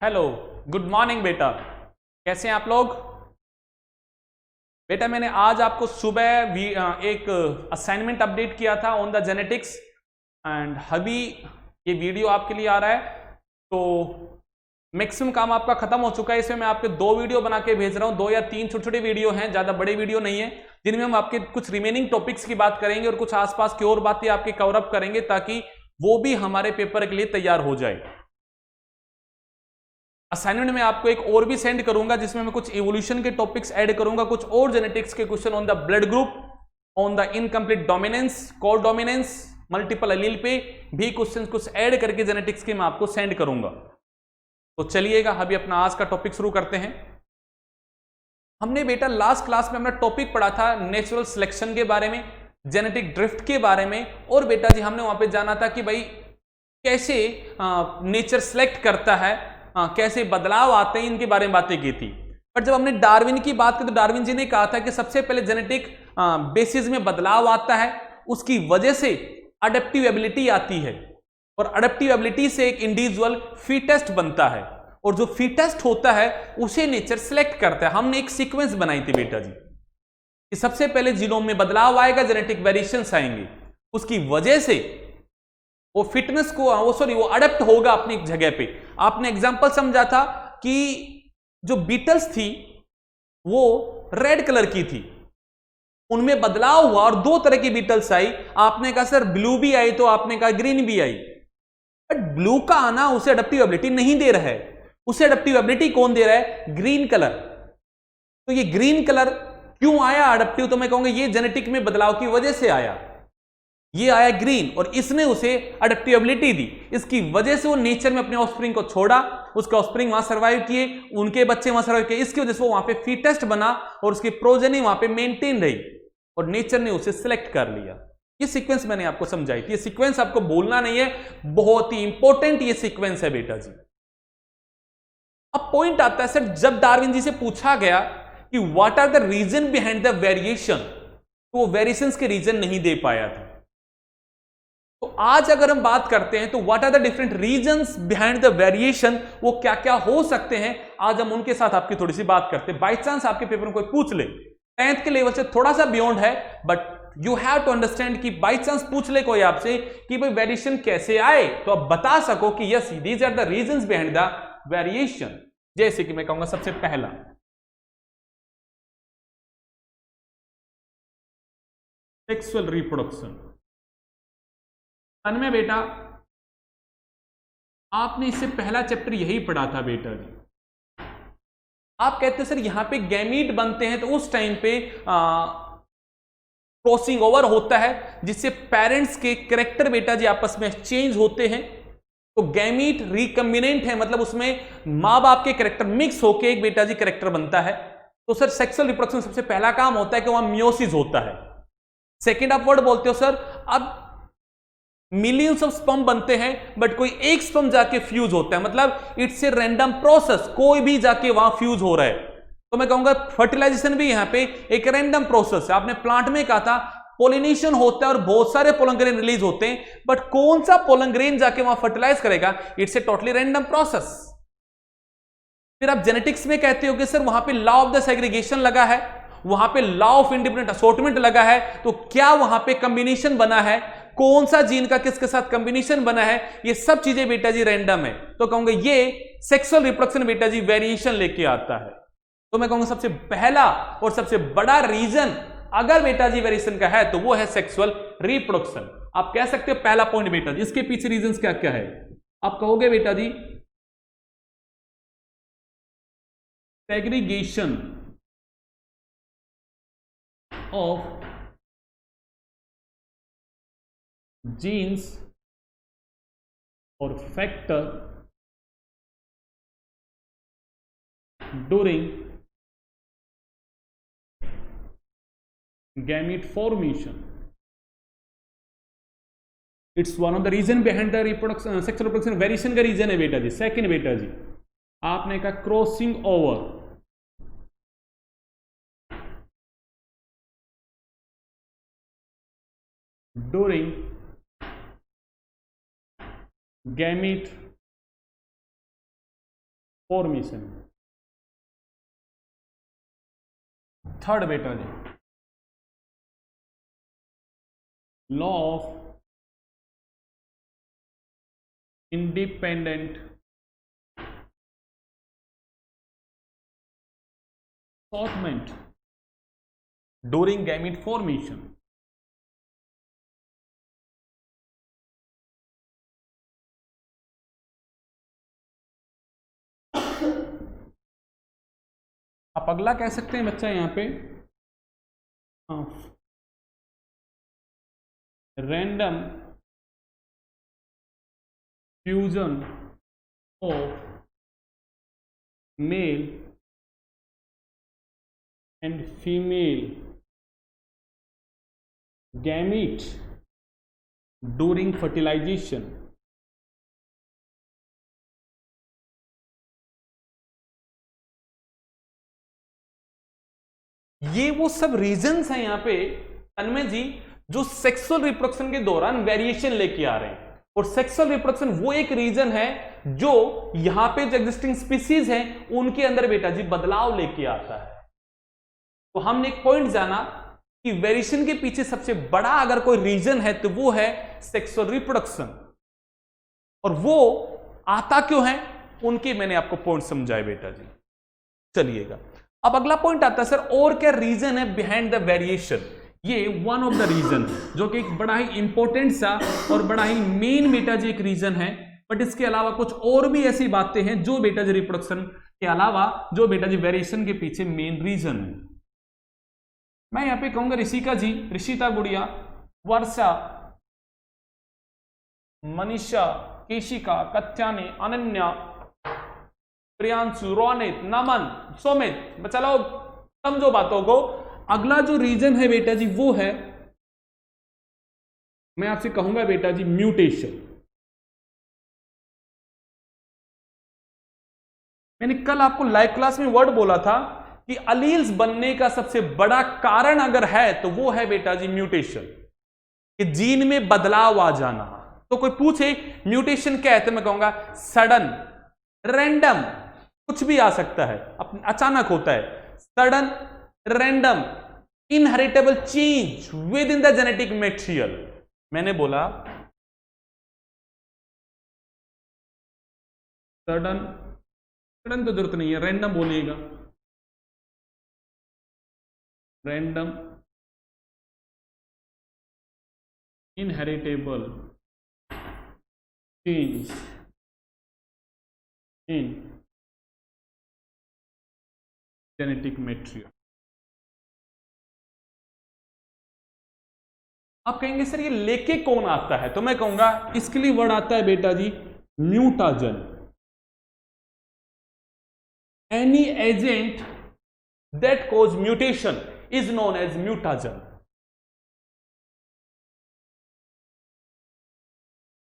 Hello, good morning बेटा। कैसे हैं आप लोग? बेटा मैंने आज आपको सुबह एक असाइनमेंट अपडेट किया था ऑन द जेनेटिक्स एंड अभी ये वीडियो आपके लिए आ रहा है। तो मैक्सिमम काम आपका खत्म हो चुका है। इसमें मैं आपके 2 वीडियो बना के भेज रहा हूं, 2 या 3 छोटे छोटे वीडियो हैं, ज्यादा बड़े वीडियो नहीं है, जिनमें हम आपके कुछ रिमेनिंग टॉपिक्स की बात करेंगे और कुछ आसपास की और बातें आपके कवर अप करेंगे ताकि वो भी हमारे पेपर के लिए तैयार हो जाए। असाइनमेंट में आपको एक और भी सेंड करूंगा जिसमें मैं कुछ इवोल्यूशन के टॉपिक्स ऐड करूंगा, कुछ और जेनेटिक्स के question on the blood group, on the incomplete dominance, core dominance, multiple allele पे भी क्वेश्चन कुछ ऐड करके जेनेटिक्स के मैं आपको सेंड करूंगा। तो चलिएगा अभी अपना आज का टॉपिक शुरू करते हैं। हमने बेटा लास्ट क्लास में अपना टॉपिक पढ़ा था नेचुरल सिलेक्शन के बारे में, जेनेटिक ड्रिफ्ट के बारे में, और बेटा जी हमने वहां पे जाना था कि भाई कैसे नेचर सिलेक्ट करता है, कैसे बदलाव आते हैं, इनके बारे में बातें की थी। पर जब हमने डार्विन की बात की तो डार्विन जी ने कहा था कि सबसे पहले जेनेटिक बेसिस में बदलाव आता है, उसकी वजह से अडेप्टिव एबिलिटी आती है और अडेप्टिव एबिलिटी से एक इंडिविजुअल फिटेस्ट बनता है और जो फिटेस्ट होता है उसे नेचर सिलेक्ट करता है। हमने एक सीक्वेंस बनाई थी बेटा जी कि सबसे पहले जीनोम में बदलाव आएगा, जेनेटिक वेरिएशंस आएंगे, उसकी वजह से वो फिटनेस को वो अडेप्ट होगा अपनी जगह पे। आपने एग्जांपल समझा था कि जो बीटल्स थी वो रेड कलर की थी, उनमें बदलाव हुआ और 2 तरह की बीटल्स आई। आपने कहा सर ब्लू भी आई, तो आपने कहा ग्रीन भी आई, बट ब्लू का आना उसे अडेप्टिव एबिलिटी नहीं दे रहा है। उसे अडेप्टिव एबिलिटी कौन दे रहा है? Green colour. तो ये ग्रीन कलर क्यों आया अडेप्टिव? तो मैं कहूंगा ये जेनेटिक में बदलाव की वजह से आया। ये आया ग्रीन और इसने उसे अडेप्टिव एबिलिटी दी, इसकी वजह से वो नेचर में अपने ऑफस्प्रिंग को छोड़ा, उसके ऑफस्प्रिंग वहां सर्वाइव किए, उनके बच्चे वहां सर्वाइव किए, इसकी वजह से वो वहां पे फिटेस्ट बना और उसकी प्रोजेनी वहां पे मेंटेन रही और नेचर ने उसे सिलेक्ट कर लिया। ये सीक्वेंस मैंने आपको समझाई थी। ये सीक्वेंस आपको भूलना नहीं है, बहुत ही इंपॉर्टेंट ये सीक्वेंस है बेटा जी। अब पॉइंट आता है सर, जब डार्विन जी से पूछा गया कि what are the reason behind the variation, तो वो वेरिएशंस के रीजन नहीं दे पाया था। तो आज अगर हम बात करते हैं तो what are the different reasons behind the variation, वो क्या क्या हो सकते हैं, आज हम उनके साथ आपकी थोड़ी सी बात करते हैं। बाई चांस आपके पेपर में कोई पूछ ले, 10th के लेवल से थोड़ा सा बियॉन्ड है, but you have to understand कि बाई चांस पूछ ले कोई आपसे कि भाई वेरिएशन कैसे आए, तो आप बता सको कि yes these are the reasons behind the variation. जैसे कि मैं कहूंगा सबसे पहला सेक्सुअल रिप्रोडक्शन। में बेटा आपने इससे पहला चैप्टर यही पढ़ा था बेटा जी। आप कहते हैं सर यहां पे गैमीट बनते हैं तो उस टाइम पे क्रॉसिंग ओवर होता है जिससे पेरेंट्स के कैरेक्टर बेटा जी आपस में चेंज होते हैं। तो गैमीट रिकम्बिनेंट है, मतलब उसमें मां बाप के कैरेक्टर मिक्स होके एक बेटा जी कैरेक्टर बनता है। तो सर सेक्सुअल रिप्रोडक्शन सबसे पहला काम होता है कि वहां मियोसिस होता है। सेकेंड आप वर्ड बोलते हो सर, अब मिलियंस ऑफ स्पर्म बनते हैं बट कोई एक स्पर्म जाके फ्यूज होता है, मतलब इट्स ए रैंडम प्रोसेस, कोई भी जाके वहां फ्यूज हो रहा है। तो मैं कहूंगा फर्टिलाइजेशन भी यहां पे एक रैंडम प्रोसेस है। आपने प्लांट में कहा था पोलिनेशन होता है और बहुत सारे पोलन ग्रेन रिलीज होते हैं, बट कौन सा पोलन ग्रेन जाके वहां फर्टिलाइज करेगा, it's a totally random process. फिर आप जेनेटिक्स में कहते हो कि सर वहां पे लॉ ऑफ द सेग्रीगेशन लगा है, वहां पे लॉ ऑफ इंडिपेंडेंट असॉर्टमेंट लगा है, तो क्या वहां पे कॉम्बिनेशन बना है, कौन सा जीन का किसके साथ कॉम्बिनेशन बना है, ये सब चीजें बेटा जी रैंडम है। तो कहूंगा ये सेक्सुअल रिप्रोडक्शन बेटा जी वेरिएशन लेके आता है। तो मैं कहूंगा सबसे पहला और सबसे बड़ा रीजन अगर बेटा जी वेरिएशन का है तो वो है सेक्सुअल रिप्रोडक्शन। आप कह सकते हो पहला पॉइंट बेटा जी। इसके पीछे रीजंस क्या क्या है आप कहोगे बेटा जी? Segregation of genes or factor during gamete formation. It's one of the reason behind the reproduction, sexual reproduction variation का रीजन है बेटा जी। सेकंड बेटा जी आपने कहा crossing over during gamete formation. Third बेटा जी, law of independent assortment during gamete formation। आप अगला कह सकते हैं बच्चा यहां पे random fusion of male and female gamete during fertilization। ये वो सब रीजंस हैं यहां पे तन्मय जी जो सेक्सुअल रिप्रोडक्शन के दौरान वेरिएशन लेके आ रहे हैं, और सेक्सुअल रिप्रोडक्शन वो एक रीजन है जो यहां पे जो एग्जिस्टिंग स्पीसीज हैं उनके अंदर बेटा जी बदलाव लेके आता है। तो हमने एक पॉइंट जाना कि वेरिएशन के पीछे सबसे बड़ा अगर कोई रीजन है तो वो है सेक्सुअल रिप्रोडक्शन, और वो आता क्यों है उनके मैंने आपको पॉइंट समझाए बेटा जी। चलिएगा अब अगला पॉइंट आता है सर और क्या रीजन है बिहाइंड द वेरिएशन। ये वन ऑफ द रीजन जो कि एक बड़ा ही इंपॉर्टेंट सा और बड़ा ही मेन बेटा जी एक रीजन है, बट इसके अलावा कुछ और भी ऐसी बातें हैं जो बेटा जी रिप्रोडक्शन के अलावा जो बेटा जी वेरिएशन के पीछे मेन रीजन है। मैं यहां पे कहूंगा ऋषिका जी, ऋषिता गुड़िया, वर्षा, मनीषा, केशिका, कत्यानी, अनन्या, प्रियांशु, रोनित, नमन, सुमित, चलो समझो बातों को। अगला जो रीजन है बेटा जी वो है, मैं आपसे कहूंगा बेटा जी म्यूटेशन। मैंने कल आपको लाइव क्लास में वर्ड बोला था कि अलील्स बनने का सबसे बड़ा कारण अगर है तो वो है बेटा जी म्यूटेशन, कि जीन में बदलाव आ जाना। तो कोई पूछे म्यूटेशन क्या है तो मैं कहूंगा सडन, रैंडम, कुछ भी आ सकता है, अचानक होता है, sudden, random, inheritable change with in the genetic material. मैंने बोला सडन, सडन तो जरूरत नहीं है, रैंडम बोलिएगा, random inheritable change in genetic material. आप कहेंगे सर ये लेके कौन आता है, तो मैं कहूंगा इसके लिए वर्ड आता है बेटा जी mutagen. Any agent that cause mutation is known as mutagen।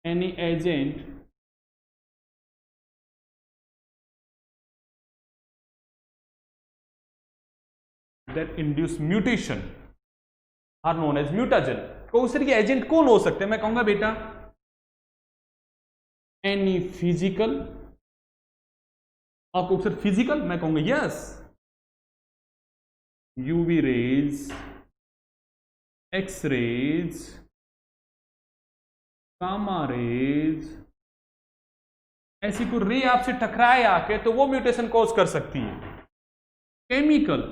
Any agent that induce mutation are known as mutagen। तो सर ये एजेंट कौन हो सकते हैं, मैं कहूंगा बेटा एनी फिजिकल, आपको सर फिजिकल, मैं कहूंगा yes, UV rays, X rays, gamma rays, ऐसी कोई रे आपसे टकराए आके तो वो म्यूटेशन कॉज कर सकती है। केमिकल,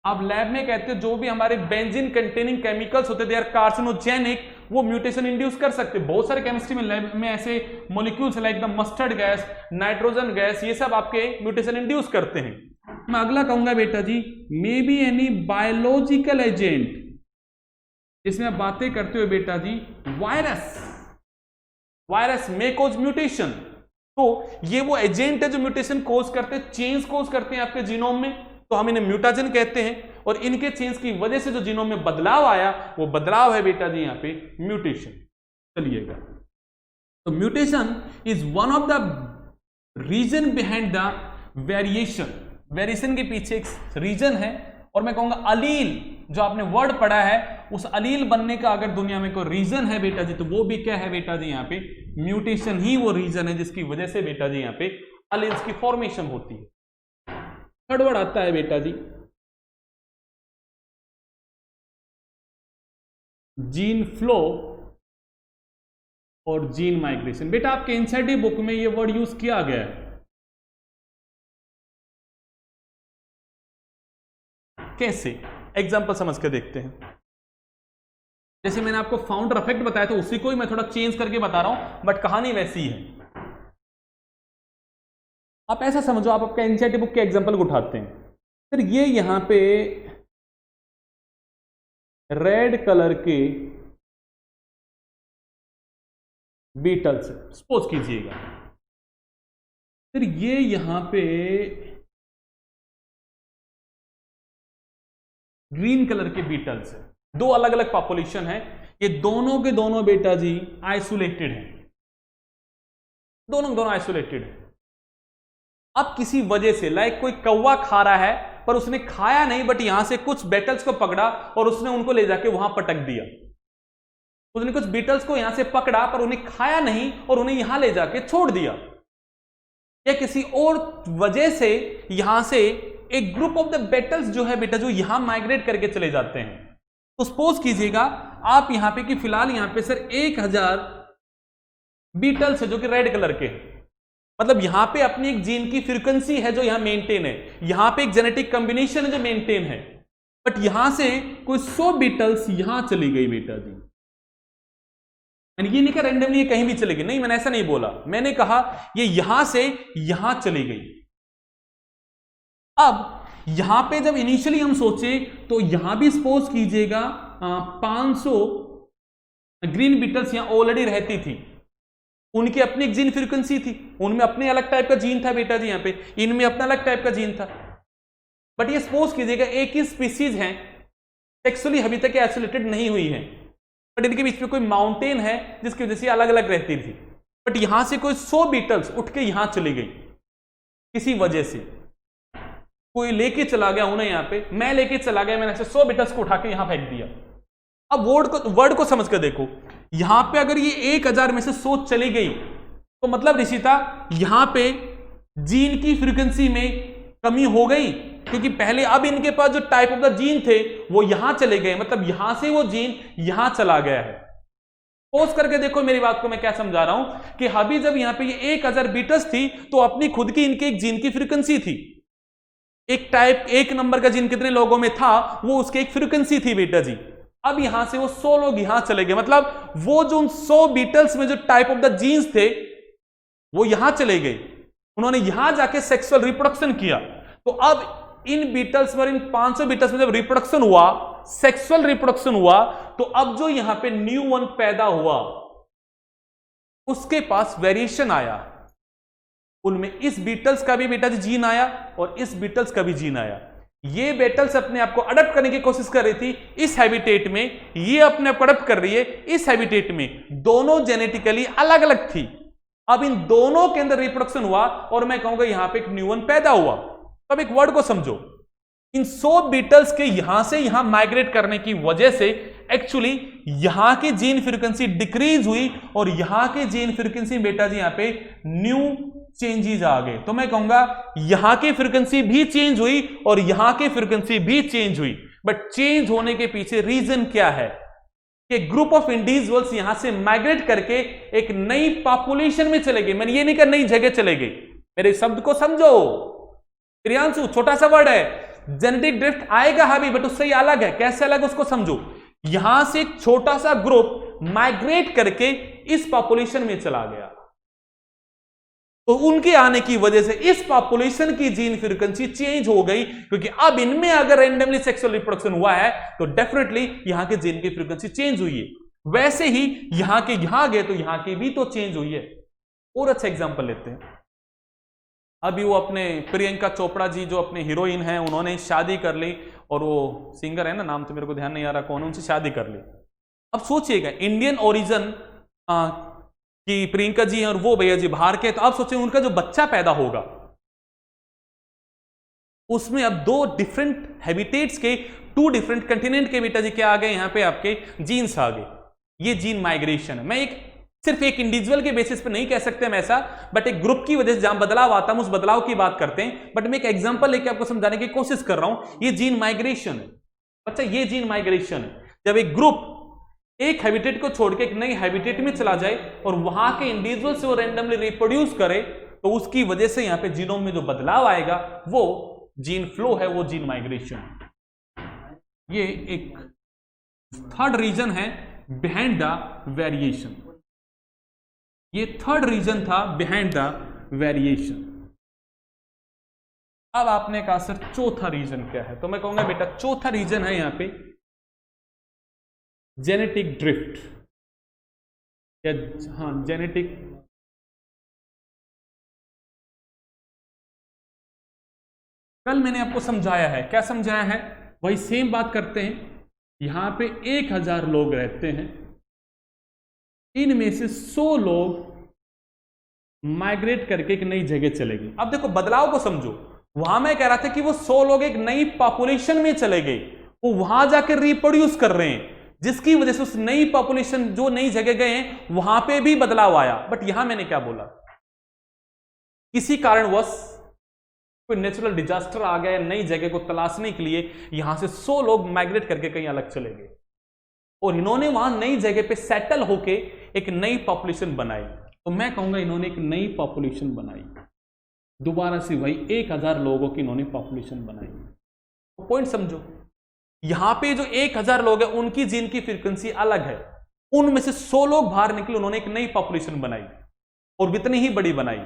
आप लैब में कहते हो जो भी हमारे बेंजीन कंटेनिंग केमिकल्स होते दे आर कार्सिनोजेनिक, वो म्यूटेशन इंड्यूस कर सकते हैं। बहुत सारे केमिस्ट्री में लैब में ऐसे molecules like the mustard gas, nitrogen gas, ये सब आपके म्यूटेशन इंड्यूस करते हैं। मैं अगला कहूंगा बेटा जी may be any biological agent, जिसमें आप बातें करते हो बेटा जी virus, virus may cause mutation. तो ये वो एजेंट है जो म्यूटेशन कॉज करते हैं, चेंज कॉज करते हैं आपके जीनोम में, तो हम इन्हें म्यूटाजन कहते हैं। और इनके चेंज की वजह से जो जीनोम में बदलाव आया वो बदलाव है बेटा जी यहां पे म्यूटेशन। चलिएगा, तो mutation is one of the reason behind the variation. Variation के पीछे एक रीजन है, और मैं कहूंगा अलील जो आपने वर्ड पढ़ा है उस अलील बनने का अगर दुनिया में कोई रीजन है बेटा जी, तो वो भी क्या है बेटा जी, यहाँ पे म्यूटेशन ही वो रीजन है जिसकी वजह से बेटा जी यहाँ पे अलील्स की फॉर्मेशन होती है। थर्ड वर्ड आता है बेटा जी जीन फ्लो और जीन माइग्रेशन। बेटा आपके एनसीईआरटी बुक में ये वर्ड यूज किया गया है, कैसे? एग्जांपल समझ के देखते हैं। जैसे मैंने आपको फाउंडर इफेक्ट बताया था, उसी को ही मैं थोड़ा चेंज करके बता रहा हूं, बट कहानी वैसी है। आप ऐसा समझो, आप आपका एनसीईआरटी बुक के एग्जांपल को उठाते हैं, फिर ये यहां पे रेड कलर के बीटल्स सपोज कीजिएगा, फिर ये यहां पे ग्रीन कलर के बीटल्स है। दो अलग अलग पॉपुलेशन है, ये दोनों के दोनों बेटा जी आइसोलेटेड हैं, दोनों के दोनों आइसोलेटेड है। अब किसी वजह से लाइक कोई कौवा खा रहा है, पर उसने खाया नहीं, बट यहां से कुछ बेटल्स को पकड़ा और उसने उनको ले जाके वहां पटक दिया। उसने कुछ बीटल्स को यहां से पकड़ा पर उन्हें खाया नहीं और उन्हें यहां ले जाके छोड़ दिया, या किसी और वजह से यहां से एक ग्रुप ऑफ द बेटल्स जो है बेटा जो यहां माइग्रेट करके चले जाते हैं। तो सपोज कीजिएगा आप यहां पे कि फिलहाल यहां पे सर 1000 बीटल्स है जो कि रेड कलर के, मतलब यहां पे अपनी एक जीन की फ्रीक्वेंसी है जो यहां मेंटेन है, यहां पे एक जेनेटिक कॉम्बिनेशन है जो मेंटेन है, बट यहां से कोई 100 बीटल्स यहां चली गई बेटा जी। मैंने ये नहीं कहा रैंडमली ये कहीं भी चली गई, नहीं मैंने ऐसा नहीं बोला, मैंने कहा ये यहां से यहां चली गई। अब यहां पे जब इनिशियली हम सोचे तो यहां भी सपोज कीजिएगा 500 ग्रीन बीटल्स यहां ऑलरेडी रहती थी, उनकी अपनी एक जीन फ्रीक्वेंसी थी, उनमें अपने अलग टाइप का जीन था बेटा जी, यहां पे इनमें अपना अलग टाइप का जीन था। बट ये सपोज कीजिएगा एक ही स्पीसीज है, सेक्सुअली अभी तक आइसोलेटेड नहीं हुई है, बट इनके बीच में कोई माउंटेन है जिसकी वजह से अलग अलग रहती थी, बट यहां से कोई 100 बीटल्स उठ के यहां चली गई किसी वजह से, कोई लेके चला गया उन्हें, यहां पे मैं लेके चला गया, मैंने ऐसे 100 बीटल्स को उठा के यहां फेंक दिया। अब वर्ड को समझ कर देखो, यहां पे अगर ये 1000 में से 100 चली गई तो मतलब ऋषिता यहां पे जीन की फ्रीक्वेंसी में कमी हो गई, क्योंकि पहले अब इनके पास जो टाइप ऑफ द जीन थे वो यहां चले गए, मतलब यहां से वो जीन यहां चला गया है। पोज करके देखो मेरी बात को मैं क्या समझा रहा हूं कि अभी जब यहां पे ये 1000 बीटल्स थी तो अपनी खुद की इनके एक जीन की फ्रीक्वेंसी थी, एक टाइप एक नंबर का जीन कितने लोगों में था वो उसकी एक फ्रीक्वेंसी थी बेटा जी। अब यहां से वो 100 लोग यहां चले गए, मतलब वो जो 100 बीटल्स में जो टाइप ऑफ द जीन्स थे वो यहां चले गए, उन्होंने यहां जाके सेक्सुअल रिप्रोडक्शन किया। तो अब इन बीटल्स में, इन 500 बीटल्स में जब रिप्रोडक्शन हुआ, सेक्सुअल रिप्रोडक्शन हुआ, तो अब जो यहां पे न्यू वन पैदा हुआ उसके पास वेरिएशन आया, उनमें इस बीटल्स का भी बेटा जी जीन आया और इस बीटल्स का भी जीन आया। ये बेटल्स अपने आप को अडप्ट करने की कोशिश कर रही थी इस हैबिटेट में, ये अपने आप को अडप्ट कर रही है इस हैबिटेट में, दोनों जेनेटिकली अलग अलग थी। अब इन दोनों के अंदर रिप्रोडक्शन हुआ और मैं कहूंगा यहां पे एक न्यू वन पैदा हुआ। अब एक वर्ड को समझो, इन 100 बीटल्स के यहां से यहां माइग्रेट करने की वजह से एक्चुअली यहां की जीन फ्रीक्वेंसी डिक्रीज हुई और यहां की जीन फ्रीक्वेंसी बेटा जी यहां पे न्यू चेंजेस आ गए। तो मैं कहूंगा यहां की फ्रीक्वेंसी भी चेंज हुई और यहां की फ्रीक्वेंसी भी चेंज हुई, बट चेंज होने के पीछे रीजन क्या है कि ग्रुप ऑफ इंडिविजुअल्स यहां से माइग्रेट करके एक नई पॉपुलेशन में चले गए। मैंने ये नहीं कहा नई जगह चले गए, मेरे शब्द को समझो प्रियांशु, छोटा सा वर्ड है, जेनेटिक ड्रिफ्ट आएगा हावी, बट उससे ये अलग है। कैसे अलग उसको समझो, यहां से एक छोटा सा ग्रुप माइग्रेट करके इस पॉपुलेशन में चला गया, तो उनके आने की वजह से इस पॉपुलेशन की जीन फ्रीक्वेंसी चेंज हो गई, क्योंकि अब इनमें अगर रैंडमली सेक्सुअल रिप्रोडक्शन हुआ है तो डेफिनेटली यहां के जीन की फ्रीक्वेंसी चेंज हुई है। वैसे ही यहां के यहां गए तो यहां की भी तो चेंज हुई है। और अच्छा एग्जांपल लेते हैं, अभी वो अपने प्रियंका चोपड़ा जी जो अपने हीरोइन हैं, उन्होंने शादी कर ली और वो सिंगर है ना, नाम तो मेरे को ध्यान नहीं आ रहा कौन, उनसे शादी कर ली। अब सोचिएगा इंडियन ओरिजिन कि प्रियंका जी हैं और वो भैया जी बाहर के, तो आप सोचिए उनका जो बच्चा पैदा होगा उसमें अब दो डिफरेंट हैबिटेट्स के टू डिफरेंट कंटिनेंट के बेटा जी क्या आ गए, यहां पे आपके जीन्स आ गए, ये जीन माइग्रेशन है। मैं सिर्फ एक इंडिविजुअल के बेसिस पे नहीं कह सकते हम ऐसा, बट एक ग्रुप की वजह से जहां बदलाव आता है उस बदलाव की बात करते हैं। बट मैं एक एग्जांपल लेके आपको समझाने की कोशिश कर रहा हूं, ये जीन माइग्रेशन है। अच्छा, ये जीन माइग्रेशन है, जब एक ग्रुप एक हैबिटेट को छोड़ के एक नई हैबिटेट में चला जाए और वहां के इंडिविजुअल से वो रैंडमली रिप्रोड्यूस करे, तो उसकी वजह से यहां पे जीनोम में जो बदलाव आएगा वो जीन फ्लो है, वो जीन माइग्रेशन। ये एक थर्ड रीजन है बिहाइंड द वेरिएशन, ये थर्ड रीजन था बिहाइंड द वेरिएशन। अब आपने कहा सर चौथा रीजन क्या है, तो मैं कहूंगा बेटा चौथा रीजन है यहां पे जेनेटिक ड्रिफ्ट, या हाँ जेनेटिक, कल मैंने आपको समझाया है, क्या समझाया है, वही सेम बात करते हैं। यहां पे 1000 लोग रहते हैं, इनमें से 100 लोग माइग्रेट करके एक नई जगह चले गए। अब देखो बदलाव को समझो, वहां मैं कह रहा था कि वो 100 लोग एक नई पॉपुलेशन में चले गए, वो वहां जाकर रिप्रोड्यूस कर रहे हैं, जिसकी वजह से उस नई पॉपुलेशन जो नई जगह गए हैं वहां पे भी बदलाव आया। बट यहां मैंने क्या बोला, किसी कारणवश कोई नेचुरल डिजास्टर आ गया, नई जगह को तलाशने के लिए यहां से 100 लोग माइग्रेट करके कहीं अलग चले गए और इन्होंने वहां नई जगह पे सेटल होके एक नई पॉपुलेशन बनाई। तो मैं कहूंगा इन्होंने एक नई पॉपुलेशन बनाई, दोबारा से वही 1000 लोगों की इन्होंने पॉपुलेशन बनाई। तो पॉइंट समझो, यहां पे जो 1000 लोग हैं उनकी जीन की फ्रीक्वेंसी अलग है, उनमें से 100 लोग बाहर निकले, उन्होंने एक नई पॉपुलेशन बनाई और इतनी ही बड़ी बनाई।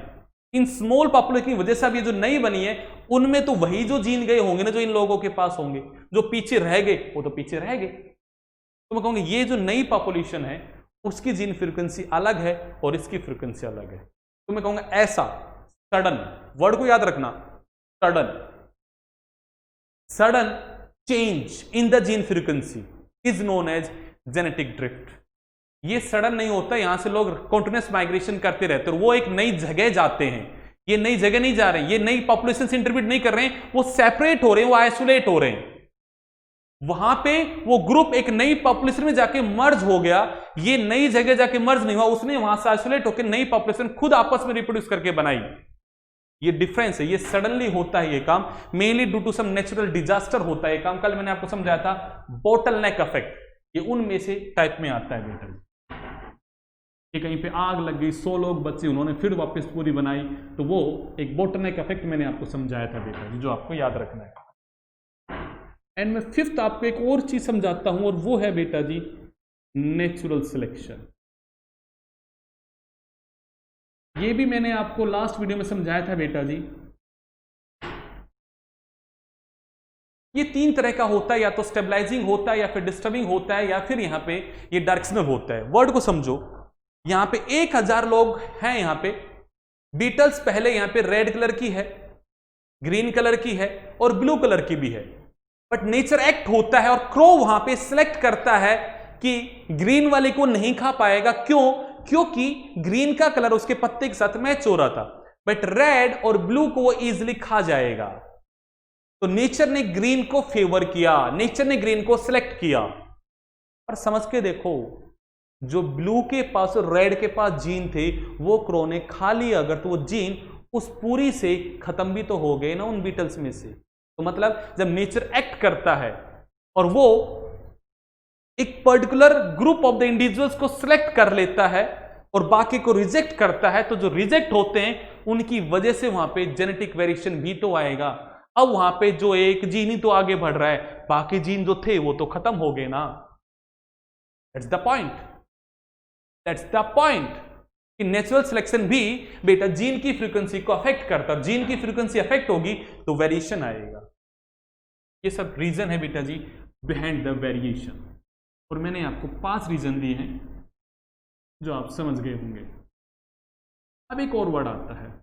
इन स्मॉल पॉपुलेशन की वजह से अब ये जो नई बनी है उनमें तो वही जो जीन गए होंगे ना जो इन लोगों के पास होंगे, जो पीछे रह गए वो तो पीछे रह गए। तो मैं कहूंगा ये जो नई पॉपुलेशन है उसकी जीन फ्रीक्वेंसी अलग है और इसकी फ्रीक्वेंसी अलग है। तो मैं कहूंगा ऐसा सडन, वर्ड को याद रखना, sudden change in the gene frequency is known as genetic drift. ये सडन नहीं होता, यहां से लोग कंटिन्यूअस माइग्रेशन करते रहते हैं, वो एक नई जगह जाते हैं, ये नई जगह नहीं जा रहे हैं, ये नई पॉपुलेशन से इंटरब्रीड नहीं कर रहे हैं, वो सेपरेट हो रहे हैं, वो आइसोलेट हो रहे हैं। वहां पे वो ग्रुप एक नई पॉपुलेशन में जाके मर्ज हो गया, ये नई जगह जाके मर्ज नहीं हुआ, उसने वहां से आइसोलेट होकर नई पॉपुलेशन खुद आपस में रिप्रोड्यूस करके बनाई। ये डिफरेंस है, ये सडनली होता है ये काम, mainly due to some natural disaster होता है ये काम। कल मैंने आपको समझाया था बोटलनेक इफेक्ट, ये उनमें से टाइप में आता है बेटा। कि कहीं पे आग लग गई, 100 लोग बचे, उन्होंने फिर वापस पूरी बनाई, तो वो एक बोटलनेक इफेक्ट मैंने आपको समझाया था बेटा जी, जो आपको याद रखना है। एंड मैं फिफ्थ आपको एक और चीज समझाता हूं और वो है बेटा जी नेचुरल सिलेक्शन। ये भी मैंने आपको लास्ट वीडियो में समझाया था बेटा जी। ये 3 तरह का होता है, या तो स्टेबलाइजिंग होता है, या फिर डिस्टर्बिंग होता है, या फिर यहां पे ये डायरेक्शनल होता है। वर्ड को समझो, यहां पे 1000 लोग हैं, यहां पे बीटल्स पहले यहां पे रेड कलर की है, ग्रीन कलर की है और ब्लू कलर की भी है, बट नेचर एक्ट होता है और क्रो वहां पे सिलेक्ट करता है कि ग्रीन वाले को नहीं खा पाएगा। क्यों? क्योंकि ग्रीन का कलर उसके पत्ते के साथ मैच हो रहा था, बट रेड और ब्लू को वो इजिली खा जाएगा। तो नेचर ने ग्रीन को फेवर किया, नेचर ने ग्रीन को सिलेक्ट किया। और समझ के देखो, जो ब्लू के पास और रेड के पास जीन थे वो क्रो ने खा लिया अगर, तो वो जीन उस पूरी से खत्म भी तो हो गए ना उन बीटल्स में से। तो मतलब जब नेचर एक्ट करता है और वो एक particular group of the individuals को सिलेक्ट कर लेता है और बाकी को रिजेक्ट करता है, तो जो रिजेक्ट होते हैं उनकी वजह से वहां पे जेनेटिक वेरिएशन भी तो आएगा। अब वहां पे जो एक जीन ही तो आगे बढ़ रहा है, बाकी जीन जो थे वो तो खत्म हो गए ना। That's the point, that's the point कि नेचुरल सिलेक्शन भी बेटा जीन की फ्रीक्वेंसी को अफेक्ट करता है। जीन की फ्रीक्वेंसी अफेक्ट होगी तो वेरिएशन आएगा। ये सब रीजन है बेटा जी बिहाइंड द वेरिएशन, और मैंने आपको 5 रीजन दिए हैं जो आप समझ गए होंगे। अब एक और वर्ड आता है,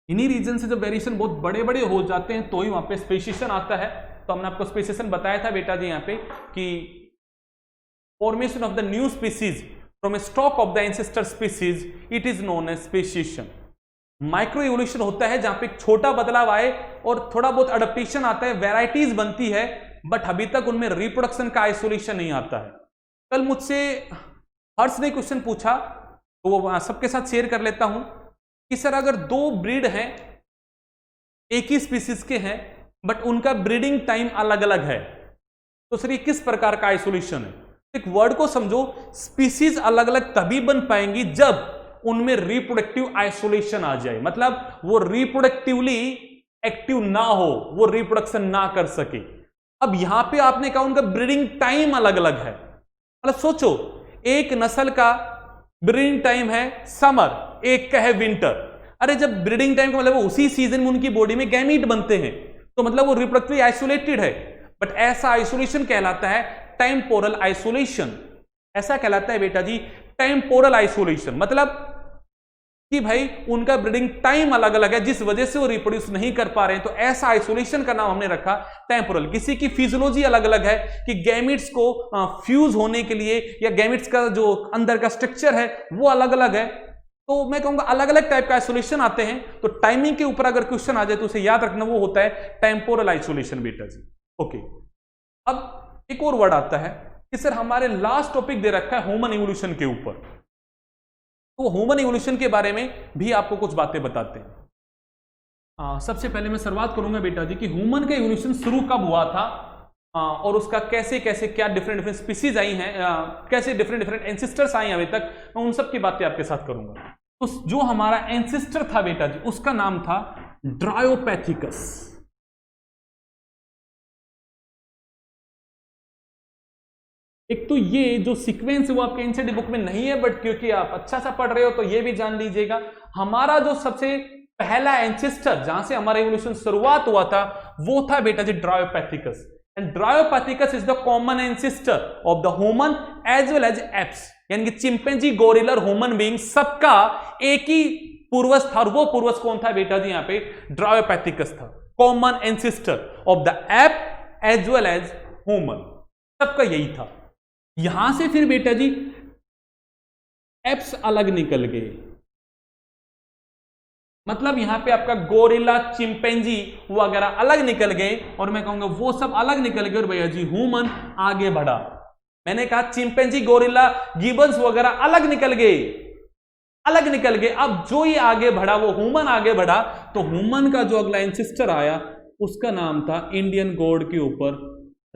इन्हीं रीजन से जब वेरिएशन बहुत बड़े बड़े हो जाते हैं तो ही वहां पे स्पेसिएशन आता है। तो हमने आपको स्पेसिएशन बताया था बेटा जी यहां पे कि formation of the new species from a stock of the ancestor species it is known as speciation. Micro evolution होता है जहां पे एक छोटा बदलाव आए और थोड़ा बहुत अडेप्टेशन आता है, वेराइटीज बनती है, बट अभी तक उनमें रिप्रोडक्शन का आइसोलेशन नहीं आता है। कल मुझसे हर्ष ने क्वेश्चन पूछा, तो वो सबके साथ शेयर कर लेता हूं कि सर अगर दो ब्रीड हैं, एक ही स्पीसीज के हैं, बट उनका ब्रीडिंग टाइम अलग अलग है, तो सर ये किस प्रकार का आइसोलेशन है? एक वर्ड को समझो, स्पीसीज अलग अलग तभी बन पाएंगी जब उनमें रिप्रोडक्टिव आइसोलेशन आ जाए, मतलब वो रिप्रोडक्टिवली एक्टिव ना हो, वो रिप्रोडक्शन ना कर सके। अब यहां पे आपने कहा उनका ब्रीडिंग टाइम अलग अलग है, मतलब सोचो एक नस्ल का ब्रीडिंग टाइम है समर, एक का है विंटर। अरे जब ब्रीडिंग टाइम का मतलब उसी सीजन में उनकी बॉडी में गैमीट बनते हैं, तो मतलब वो रिप्रोडक्टिवली आइसोलेटेड है, बट ऐसा आइसोलेशन कहलाता है टेम्पोरल आइसोलेशन। ऐसा कहलाता है बेटा जी टेम्पोरल आइसोलेशन, मतलब कि भाई उनका ब्रीडिंग टाइम अलग अलग है जिस वजह से वो रिप्रोड्यूस नहीं कर पा रहे हैं, तो ऐसा आइसोलेशन का नाम हमने रखा टेम्पोरल। किसी की फिजियोलॉजी अलग अलग है कि गैमिट्स को फ्यूज होने के लिए या गैमिट्स का जो अंदर का स्ट्रक्चर है वो अलग अलग है, तो मैं कहूंगा अलग अलग टाइप का आइसोलेशन आते हैं। तो टाइमिंग के ऊपर अगर क्वेश्चन आ जाए तो उसे याद रखना, वो होता है टेम्पोरल आइसोलेशन बेटा जी। ओके, अब एक और वर्ड आता है कि सर हमारे लास्ट टॉपिक दे रखा है ह्यूमन इवोल्यूशन के ऊपर, तो ह्यूमन इवोल्यूशन के बारे में भी आपको कुछ बातें बताते हैं। सबसे पहले मैं शुरुआत करूंगा बेटा जी कि ह्यूमन का इवोल्यूशन शुरू कब हुआ था, और उसका कैसे कैसे क्या डिफरेंट डिफरेंट स्पीसीज आई हैं, कैसे डिफरेंट डिफरेंट एंसेस्टर्स आई अभी तक, मैं उन सब की बातें आपके साथ करूंगा। तो जो हमारा एंसेस्टर था बेटा जी उसका नाम था ड्रायोपैथिकस। एक तो ये जो सीक्वेंस है वो आपके एनसीईआरटी बुक में नहीं है, बट क्योंकि आप अच्छा सा पढ़ रहे हो तो ये भी जान लीजिएगा, हमारा जो सबसे पहला एंसेस्टर जहां से हमारा इवोल्यूशन शुरुआत हुआ था वो था बेटा जी Dryopithecus. And Dryopithecus is the common ancestor of the human as well as apes, यानी कि चिंपैंजी, गोरिल्ला, ह्यूमन बीइंग सबका एक ही पूर्वज था, और वो पूर्वज कौन था बेटा जी? यहां पे ड्रायोपैथिकस था, common ancestor of the ape as well as human, सबका यही था। यहां से फिर बेटा जी एप्स अलग निकल गए, मतलब यहां पे आपका गोरिल्ला, चिंपैंजी वगैरह अलग निकल गए, और मैं कहूंगा वो सब अलग निकल गए और भैया जी ह्यूमन आगे बढ़ा। मैंने कहा चिंपैंजी, गोरिल्ला, गिबन्स वगैरह अलग निकल गए, अलग निकल गए। अब जो ये आगे बढ़ा वो ह्यूमन आगे बढ़ा, तो ह्यूमन का जो अगला एंसेस्टर आया उसका नाम था इंडियन गॉड के ऊपर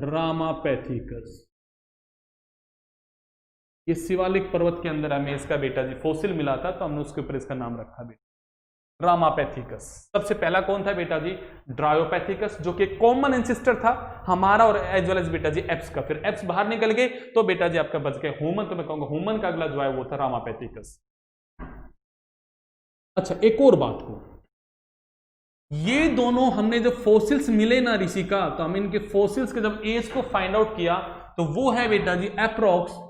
रामापैथिकस। ये शिवालिक पर्वत के अंदर हमें इसका बेटा जी फॉसिल मिला था, तो हमने उसके ऊपर इसका नाम रखा बेटा रामापैथिकस। सबसे पहला कौन था बेटा जी? ड्रायोपैथिकस, जो कि कॉमन एंसेस्टर था हमारा और एज वेल एज बेटा जी एप्स का। फिर एप्स बाहर निकल गए तो बेटा जी आपका बच गया ह्यूमन, तो मैं कहूंगा ह्यूमन का अगला जो है वो था रामापैथिकस। अच्छा, एक और बात हो, ये दोनों हमने जब फॉसिल्स मिले ना ऋषि का, तो हम इनके फॉसिल्स के जब एज को फाइंड आउट किया तो वो है बेटा जी अप्रोक्स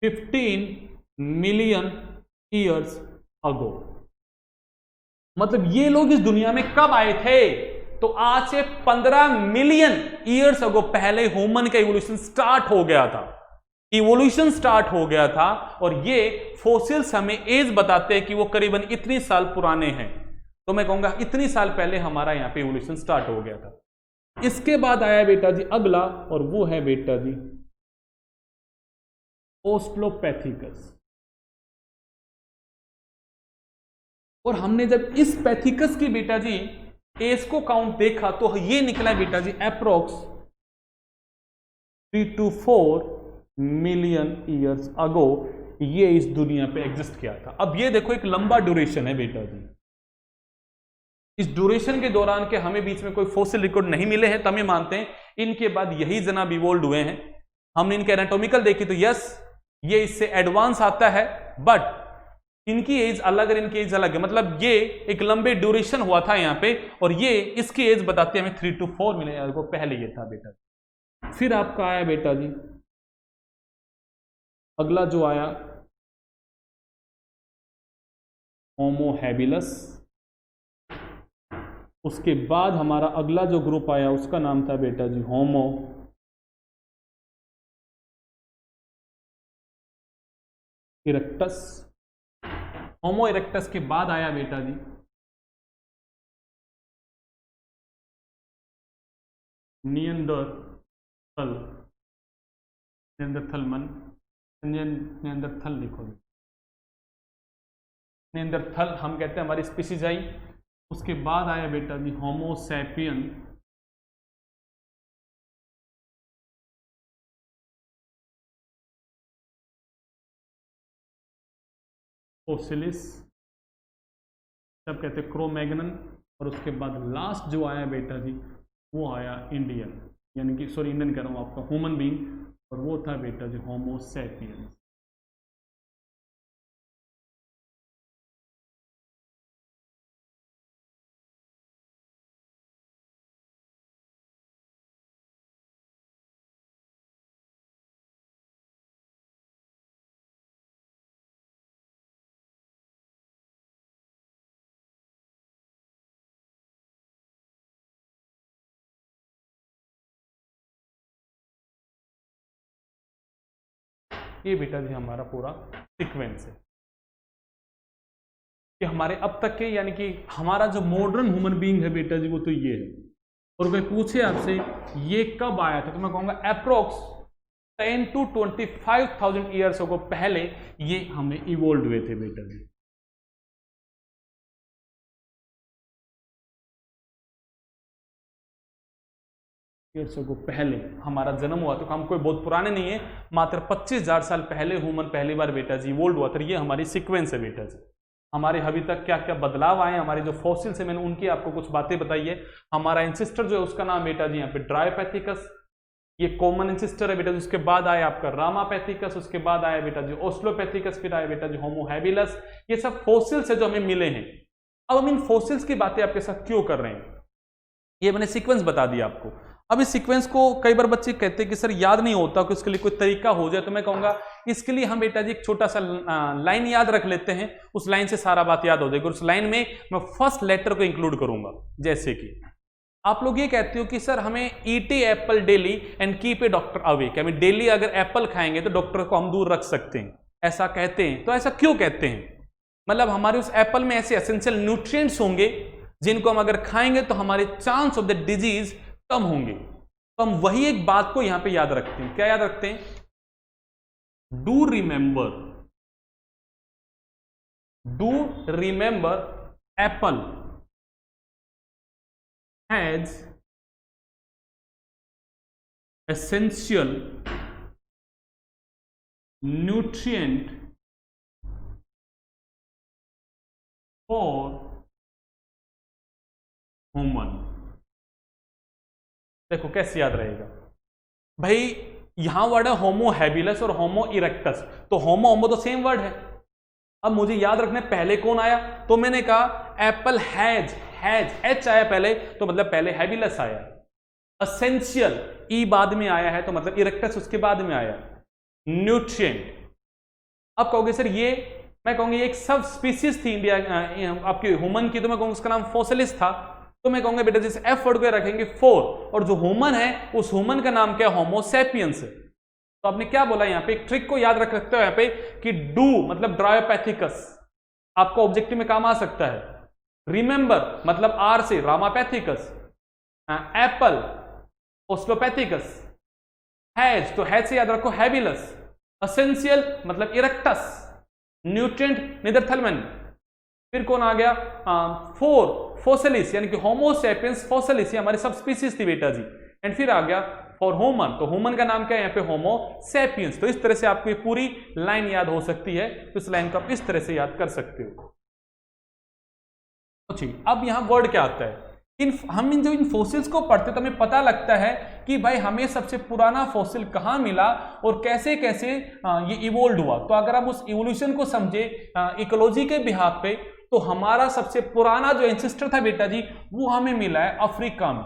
15 मिलियन ईयर्स अगो। मतलब ये लोग इस दुनिया में कब आए थे? तो आज से 15 मिलियन ईयर्स अगो पहले ह्यूमन का इवोल्यूशन स्टार्ट हो गया था, इवोल्यूशन स्टार्ट हो गया था। और ये फॉसिल्स हमें एज बताते हैं कि वो करीबन इतनी साल पुराने हैं, तो मैं कहूंगा इतनी साल पहले हमारा यहां पे इवोल्यूशन स्टार्ट हो गया था। इसके बाद आया बेटा जी अगला, और वो है बेटा जी ऑस्ट्रोपैथिकस। और हमने जब इस पैथिकस की बेटा जी एज को काउंट देखा तो ये निकला बेटा जी approx 3 to 4 million years ago ये इस दुनिया पे एग्जिस्ट किया था। अब ये देखो एक लंबा ड्यूरेशन है बेटा जी, इस ड्यूरेशन के दौरान के हमें बीच में कोई फॉसिल रिकॉर्ड नहीं मिले हैं, तो हमें मानते हैं इनके बाद यही जनाब इवोल्व हुए हैं। हमने इनके एनाटॉमिकल देखी तो यस ये इससे एडवांस आता है, बट इनकी एज अलग और इनकी एज अलग है, मतलब ये एक लंबे ड्यूरेशन हुआ था यहाँ पे, और ये इसकी एज बताते हैं हमें 3 to 4 मिले को पहले ये था बेटा। फिर आपका आया बेटा जी अगला जो आया होमो हैबिलस। उसके बाद हमारा अगला जो ग्रुप आया उसका नाम था बेटा जी होमो इरेक्टस। होमो इरेक्टस के बाद आया बेटा जी नियंदरथल, नियंदरथल लिखो, नियंदरथल हम कहते हैं हमारी स्पीशीज आई। उसके बाद आया बेटा जी होमो सैपियन, फोसिलिस, सब कहते हैं क्रोमैग्नन। और उसके बाद लास्ट जो आया बेटा जी वो आया इंडियन, यानी कि सॉरी इंडियन कह रहा हूँ, आपका ह्यूमन बीइंग, और वो था बेटा जी होमो सैपियंस। ये बेटा जी हमारा पूरा सीक्वेंस है कि हमारे अब तक के, यानी कि हमारा जो मॉडर्न ह्यूमन बीइंग है बेटा जी वो तो ये है। और कोई पूछे आपसे ये कब आया था, तो मैं कहूँगा अप्रोक्स 10 to 25,000 ईयर्स को पहले ये हमें इवोल्व हुए थे बेटा जी। ईयर्स को पहले हमारा जन्म हुआ, तो हम कोई बहुत पुराने नहीं है, मात्र 25,000 साल पहले ह्यूमन पहली बार बेटा जी इवोल्व हुआ था। ये हमारी सीक्वेंस है बेटा जी। हमारे अभी तक क्या क्या बदलाव आए, हमारे जो फॉसिल्स है मैंने उनकी आपको कुछ बातें बताई है। हमारा एंसेस्टर जो है उसका नाम बेटा जी यहाँ पे ड्रायोपैथिकस, ये कॉमन एंसेस्टर है बेटा जी। उसके बाद आया आपका रामापैथिकस, उसके बाद आया बेटा जी ओस्ट्रोपैथिकस, फिर आया बेटा जी होमो हैबिलस। ये सब फॉसिल्स है जो हमें मिले हैं। अब हम इन फॉसिल्स की बातें आपके साथ क्यों कर रहे हैं, ये मैंने सीक्वेंस बता दिया आपको। अब इस सीक्वेंस को कई बार बच्चे कहते हैं कि सर याद नहीं होता, कि उसके लिए कोई तरीका हो जाए, तो मैं कहूंगा इसके लिए हम बेटा जी एक छोटा सा लाइन याद रख लेते हैं, उस लाइन से सारा बात याद हो जाएगी। उस लाइन में मैं फर्स्ट लेटर को इंक्लूड करूंगा। जैसे कि आप लोग ये कहते हो कि सर हमें ईट Apple daily and keep a doctor away, कि हमें डेली अगर एप्पल खाएंगे तो डॉक्टर को हम दूर रख सकते हैं, ऐसा कहते हैं। तो ऐसा क्यों कहते हैं, मतलब हमारे उस एप्पल में ऐसे एसेंशियल न्यूट्रिएंट्स होंगे जिनको हम अगर खाएंगे तो हमारे चांस ऑफ द डिजीज कम होंगे। तो हम वही एक बात को यहां पे याद रखते हैं। क्या याद रखते हैं, do remember Apple has essential nutrient for human. देखो कैसे याद रहेगा भाई, यहां वर्ड है होमो हैबिलस और होमो इरेक्टस, तो होमो तो सेम वर्ड है। अब मुझे याद रखना है पहले कौन आया, तो मैंने कहा एप्पल हैज एच आया पहले, तो मतलब पहले हैबिलस आया। एसेंशियल ई बाद में आया है, तो मतलब इरेक्टस उसके बाद में आया। न्यूट्रिएंट, अब कहोगे सर ये, मैं कहूंगी एक सब स्पीसीज थी इंडिया आपकी ह्यूमन की, तो मैं कहूंगा उसका नाम फोसिलिस था। तो मैं कहूंगा बेटा जिस एफ वर्ड को रखेंगे 4, और जो ह्यूमन है उस ह्यूमन का नाम क्या, होमो सैपियंस है। तो आपने क्या बोला यहाँ पे, एक ट्रिक को याद रख सकते हो यहाँ पे कि डू मतलब ड्रायोपैथिकस आपको ऑब्जेक्टिव में काम आ सकता है। रिमेंबर मतलब आर से रामापैथिकस, एप्पल ओस्ट्रोपैथिकस, हैज तो हैज से याद रखो हैबिलस, एसेंशियल मतलब इरेक्टस, न्यूट्रिएंट निदरथलमैन, फिर कौन आ गया 4 फोसिलिस यानी कि होमो सैपियंस फोसिलिस, ये हमारी सब स्पीसीज थी बेटा जी। एंड फिर आ गया फॉर ह्यूमन, तो ह्यूमन का नाम क्या है यहाँ पे होमो सैपियंस। तो इस तरह से आपको ये पूरी लाइन याद हो सकती है, तो इस लाइन को आप इस तरह से याद कर सकते हो। अच्छा, अब यहाँ वर्ड क्या आता है, हम इन फोसिल्स को पढ़ते तो हमें पता लगता है कि भाई हमें सबसे पुराना फोसिल कहाँ मिला और कैसे कैसे ये इवोल्व हुआ। तो अगर आप उस इवोल्यूशन को समझे इकोलॉजी के बिहाफ पे, तो हमारा सबसे पुराना जो एंसेस्टर था बेटा जी वो हमें मिला है अफ्रीका में,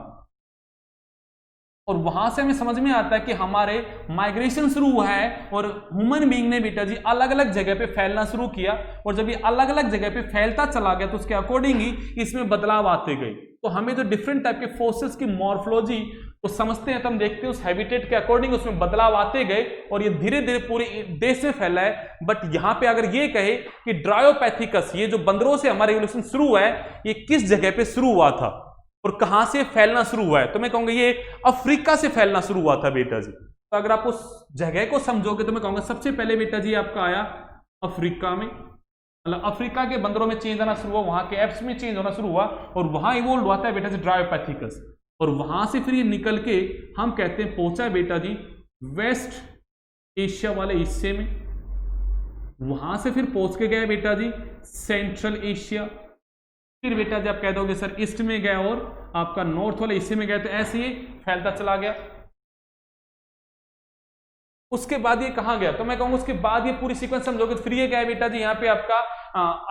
और वहां से हमें समझ में आता है कि हमारे माइग्रेशन शुरू हुआ है और ह्यूमन बीइंग ने बेटा जी अलग अलग जगह पे फैलना शुरू किया, और जब ये अलग अलग जगह पे फैलता चला गया तो उसके अकॉर्डिंग ही इसमें बदलाव आते गए। तो हमें जो डिफरेंट टाइप के फोसिल्स की मॉर्फोलॉजी को समझते हैं तो हम देखते हैं उस हैबिटेट के अकॉर्डिंग उसमें बदलाव आते गए और ये धीरे धीरे पूरे देश में फैला है। बट यहाँ पे अगर ये कहे कि ड्रायोपैथिकस, ये जो बंदरों से हमारा इवोल्यूशन शुरू हुआ है, ये किस जगह पे शुरू हुआ था, और कहां से फैलना शुरू हुआ है, तो मैं कहूंगा ये अफ्रीका से फैलना शुरू हुआ था बेटा जी। तो अगर आप उस जगह को समझोगे तो मैं कहूंगा सबसे पहले बेटा जी आपका आया अफ्रीका में, मतलब अफ्रीका के बंदरों में चेंज आना शुरू हुआ, वहां के एप्स में चेंज होना शुरू हुआ और वहां इवोल्व हुआ था बेटा जी ड्रायोपैथिकस, और वहां से फिर ये निकल के हम कहते हैं पहुंचा बेटा जी वेस्ट एशिया वाले हिस्से में, वहां से फिर पहुंच के गया बेटा जी सेंट्रल एशिया, फिर बेटा जी आप कह दोगे सर ईस्ट में गया और आपका नॉर्थ वाले हिस्से में गया, तो ऐसे ही फैलता चला गया। उसके बाद ये कहां गया, तो मैं कहूंगा उसके बाद ये पूरी सीक्वेंस समझोगे तो फिर ये गया बेटा जी यहाँ पे आपका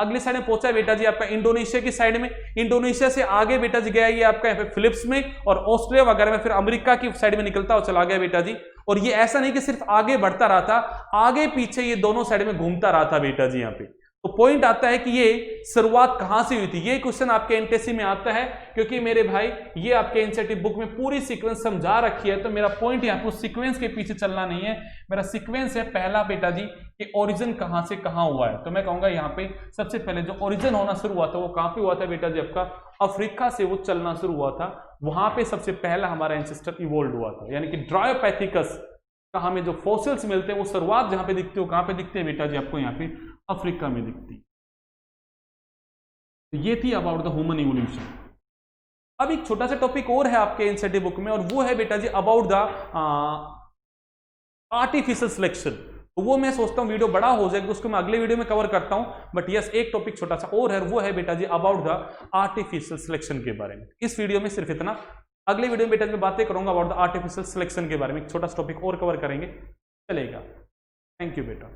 अगली साइड में पहुंचा है बेटा जी आपका इंडोनेशिया की साइड में, इंडोनेशिया से आगे बेटा जी गया ये आपका यहाँ पे फिलिप्स में और ऑस्ट्रेलिया वगैरह में, फिर अमेरिका की साइड में निकलता हुआ चला गया बेटा जी। और ये ऐसा नहीं कि सिर्फ आगे बढ़ता रहा था, आगे पीछे ये दोनों साइड में घूमता रहा था बेटा जी यहाँ पे। तो पॉइंट आता है कि ये शुरुआत कहां से हुई थी, ये क्वेश्चन आपके एनटीएससी में आता है, क्योंकि मेरे भाई ये आपके एनसीईआरटी बुक में पूरी सीक्वेंस समझा रखी है। तो मेरा पॉइंट यहाँ पे उस सीक्वेंस के पीछे चलना नहीं है, मेरा सीक्वेंस है पहला बेटा जी कि ओरिजिन कहां से कहां हुआ है। तो मैं कहूंगा यहाँ पे सबसे पहले जो ओरिजिन होना शुरू हुआ था वो कहां पे हुआ था बेटा जी आपका अफ्रीका से वो चलना शुरू हुआ था, वहां पे सबसे पहला हमारा एंसेस्टर इवोल्व हुआ था, यानी कि ड्रायोपैथिकस का हमें जो फॉसिल्स मिलते हैं वो शुरुआत जहां पे दिखती है, कहां पे दिखते हैं बेटा जी आपको यहाँ पे अफ्रीका में दिखती। तो ये थी अबाउट द ह्यूमन इवोल्यूशन। अब एक छोटा सा टॉपिक और है आपके एनसीईआरटी बुक में और वो है बेटा जी अबाउट द आर्टिफिशियल सिलेक्शन। तो वो मैं सोचता हूँ वीडियो बड़ा हो जाएगा, उसको मैं अगले वीडियो में कवर करता हूं, बट यस एक टॉपिक छोटा सा और है, वो है बेटा जी अबाउट द आर्टिफिशियल सिलेक्शन के बारे में। इस वीडियो में सिर्फ इतना, अगले वीडियो में बेटा जी बातें करूंगा अबाउट द आर्टिफिशियल सिलेक्शन के बारे में, एक छोटा सा टॉपिक और कवर करेंगे, चलेगा। थैंक यू बेटा।